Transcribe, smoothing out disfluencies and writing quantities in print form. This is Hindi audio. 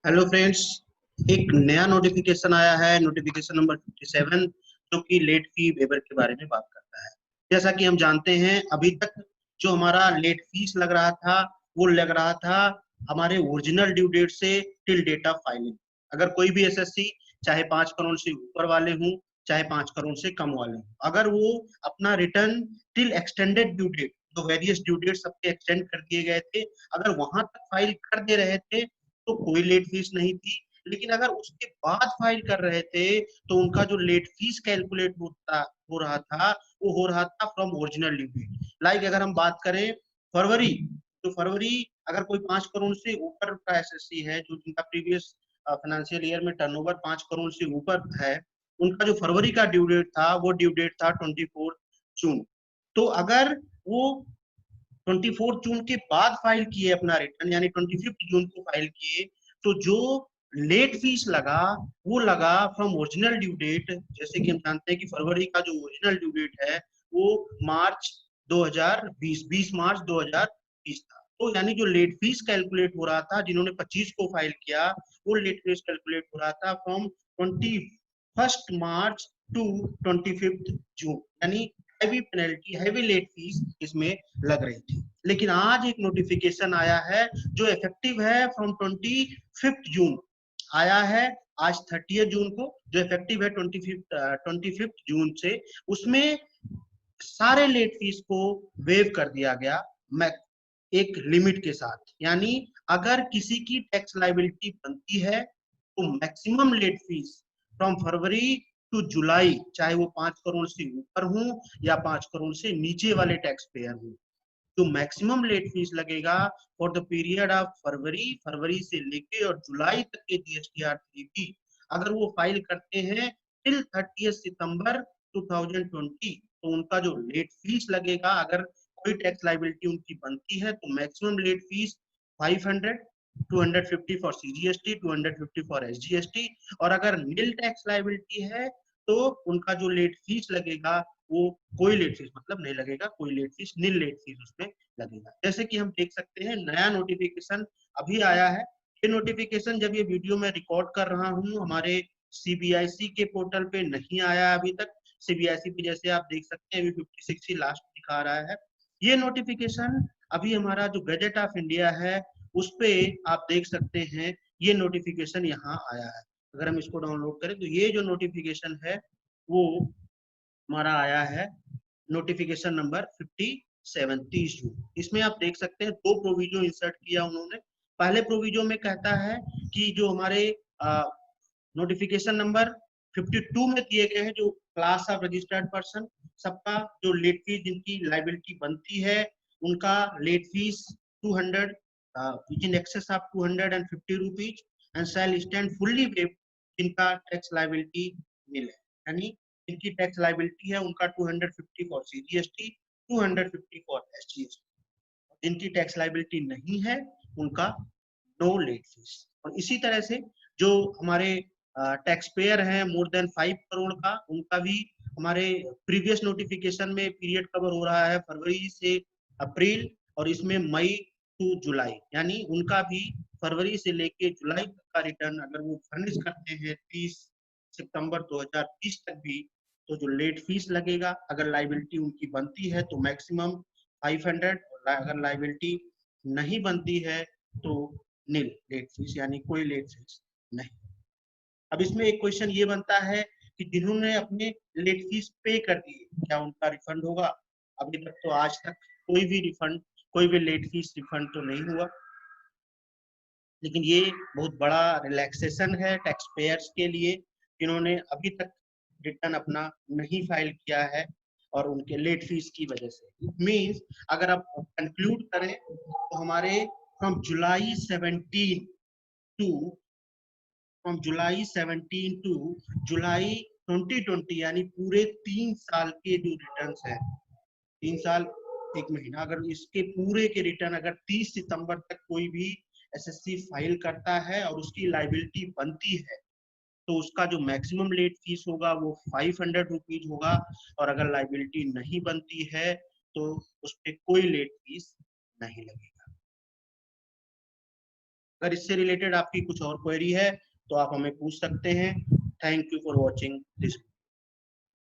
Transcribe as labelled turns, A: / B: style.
A: Hello friends. एक नया नोटिफिकेशन आया है, नोटिफिकेशन नंबर 57, जो कि लेट फी वेवर के बारे में बात करता है। जैसा कि हम जानते हैं, अभी तक जो हमारा लेट फीस लग रहा था वो लग रहा था हमारे ओरिजिनल ड्यू डेट से टिल डेट ऑफ फाइलिंग। अगर कोई भी एसएससी चाहे 5 करोड़ से ऊपर वाले हों, चाहे 5 करोड़ से कम वाले हों, अगर वो अपना return till extended due date, जो वेरियस ड्यू डेट सबके एक्सटेंड कर दिए गए थे, अगर वहां तक फाइल कर दे रहे थे तो कोई लेट फीस नहीं थी। लेकिन अगर उसके बाद फाइल कर रहे थे तो उनका जो लेट फीस कैलकुलेट होता हो रहा था वो हो रहा था from original due date. Like अगर हम बात करें फरवरी, तो फरवरी अगर कोई 5 करोड़ से ऊपर का एसएससी है, जो जिनका प्रीवियस फाइनेंशियल ईयर में टर्नओवर 5 करोड़ से ऊपर है, उनका जो फरवरी का ड्यू डेट था वो ड्यू डेट था 24 जून। तो अगर वो 24 जून के बाद फाइल किए अपना रिटर्न, यानी 25 जून को फाइल किए, तो जो लेट फीस लगा वो लगा फ्रॉम ओरिजिनल ड्यू डेट। जैसे कि हम जानते हैं कि फरवरी का जो ओरिजिनल ड्यू डेट है वो मार्च 2020, 20 मार्च 2020 था। तो यानी जो लेट फीस कैलकुलेट हो रहा था, जिन्होंने 25 को फाइल किया, वो लेट फीस कैलकुलेट हो रहा था फ्रॉम 21 मार्च टू 25 जून, यानी heavy penalty, heavy late fees इसमें लग रही थी। लेकिन आज एक नोटिफिकेशन आया है जो इफेक्टिव है फ्रॉम 25 जून आया है, आज 30 जून को, जो इफेक्टिव है 25 जून से। उसमें सारे लेट फीस को वेव कर दिया गया, एक लिमिट के साथ। यानी अगर किसी की टैक्स लाइबिलिटी बनती है तो maximum late fee from February to July, चाहे वो 5 करोड़ से ऊपर हो या 5 करोड़ से नीचे वाले टैक्स पेयर हो, जो मैक्सिमम लेट फीस लगेगा for the period of February, फरवरी से लेके और जुलाई तक के जीएसटीआर 3 अगर वो फाइल करते हैं टिल 30 सितंबर 2020, तो उनका जो लेट फीस लगेगा, अगर कोई टैक्स लाइबिलिटी उनकी बनती है, तो maximum late fees 500, 250 for CGST, 250 for SGST. और अगर नील टैक्स लाइबिलिटी है तो उनका जो लेट फीस लगेगा वो कोई लेट फीस मतलब नहीं लगेगा, कोई लेट फीस, नील लेट फीस उसमें लगेगा। जैसे कि हम देख सकते हैं, नया नोटिफिकेशन अभी आया है। ये नोटिफिकेशन जब ये वीडियो में रिकॉर्ड कर रहा हूँ, हमारे सीबीआईसी के पोर्टल पे नहीं आया अभी तक। सीबीआईसी पे जैसे आप देख सकते हैं अभी 56 ही लास्ट दिखा रहा है। ये नोटिफिकेशन अभी हमारा जो गजट ऑफ इंडिया है उस पे आप देख सकते हैं, ये नोटिफिकेशन यहाँ आया है। अगर हम इसको डाउनलोड करें तो ये जो नोटिफिकेशन है वो हमारा आया है, नोटिफिकेशन नंबर 57, 30 जून। इसमें आप देख सकते हैं दो प्रोविजो इंसर्ट किया उन्होंने। पहले प्रोविजो में कहता है कि जो हमारे नोटिफिकेशन नंबर 52 में दिए गए हैं, जो क्लास ऑफ रजिस्टर्ड पर्सन, सबका जो लेट फीस जिनकी लाइबिलिटी बनती है, उनका late fees 200 in excess of 250 rupees and shall stand fully waived, जिनका टैक्स लाइबिलिटी मिले, यानी जिनकी टैक्स लाइबिलिटी है उनका 250 फॉर सीजीएसटी, 250 फॉर एसजीएसटी। जिनकी टैक्स लाइबिलिटी नहीं है उनका नो लेट फीस। और इसी तरह से जो हमारे टैक्स पेयर हैं मोर देन 5 करोड़ का, उनका भी हमारे प्रीवियस नोटिफिकेशन में पीरियड कवर हो रहा है फरवरी से अप्रैल, और इसमें मई टू जुलाई, यानी उनका भी फरवरी से लेके जुलाई तक का रिटर्न अगर वो फर्निश करते हैं 30 सितंबर 2020 तक भी, तो जो लेट फीस लगेगा, अगर लाइबिलिटी उनकी बनती है तो मैक्सिमम 500, अगर लाइबिलिटी नहीं बनती है तो नील लेट फीस, यानी कोई लेट फीस नहीं। अब इसमें एक क्वेश्चन ये बनता है कि जिन्होंने अपने लेट फीस पे कर दिए, क्या उनका रिफंड होगा? अभी तक तो आज तक कोई भी रिफंड, कोई भी लेट फीस रिफंड तो नहीं हुआ। लेकिन ये बहुत बड़ा रिलैक्सेशन है टैक्स पेयर्स के लिए, जिन्होंने अभी तक रिटर्न अपना नहीं फाइल किया है और उनके लेट फीस की वजह से। इट मीन्स अगर आप कंक्लूड करें तो हमारे from July 17 to from July 17 to July 2020, यानी पूरे 3 साल के जो रिटर्न है, 3 साल 1 महीना, अगर इसके पूरे के रिटर्न अगर 30 सितंबर तक कोई भी एसएससी फाइल करता है और उसकी लाइबिलिटी बनती है, तो उसका जो मैक्सिमम लेट फीस होगा वो 500 रुपीज होगा। और अगर लाइबिलिटी नहीं बनती है तो उस पर कोई लेट फीस नहीं लगेगा। अगर इससे रिलेटेड आपकी कुछ और क्वेरी है तो आप हमें पूछ सकते हैं। Thank you for watching this.